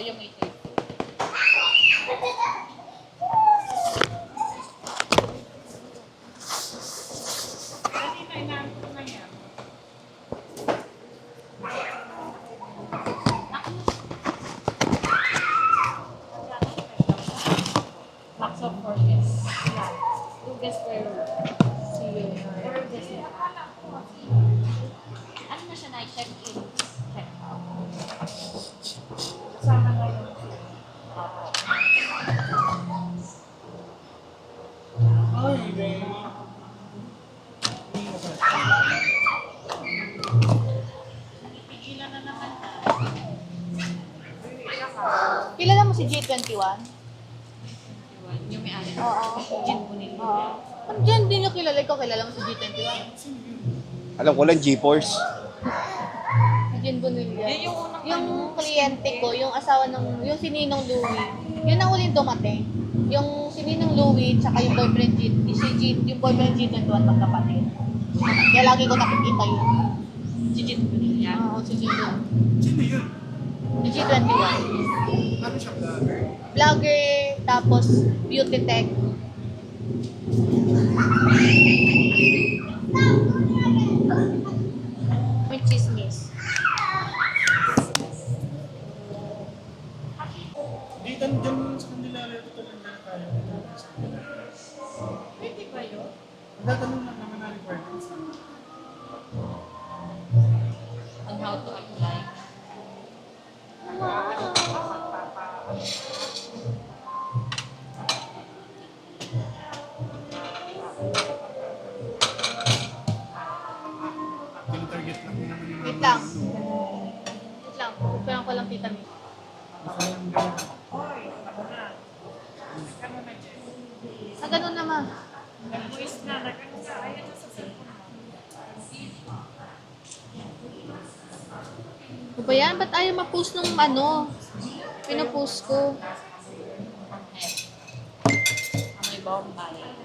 yung May 30. Kanina inaantay na yan. Max of 4 guests. Yeah. 2 guests per CEO. Per guest. Ano na siya na check-in, check-out. Kasama nga yung pigilan na naman na. Kilala mo si G21? Yung may-ari. Oo. Gin po nila. Oo. Ano dyan, hindi nyo kilala. Ikaw kilala mo si G21? Alam ko lang, GeForce. Si Jen Bonilla. Eh, yung unang Yung kliyente ko, yung asawa ng, yung si Ninong Louie, yun ang uling dumating. Yung si Ninong Louie, tsaka yung boyfriend yung boyfriend G21 magkapatid. Kaya lagi ko nakikita yun. si Gin po nila. Oo, si Jen. Sino yun? Si G21. Ano siya vlogger? Vlogger, tapos beauty tech. May chismis. Di dyan sa kanila rin ito lang dyan tayo. Pwede ba yun? Nagtatanong lang naman na requirements. On how to apply. Tinatarget lang mo naman yung mga Wait lang. Wait lang. Kaya ko lang tita May. Masayang ganun. Sa ganun naman. Nag-voice na, nag-ano ka. Ayan na sa cellphone mo. Ano ba yan? Ba't ayaw ma-post nung ano? Pinapost ko. Amoy bombay.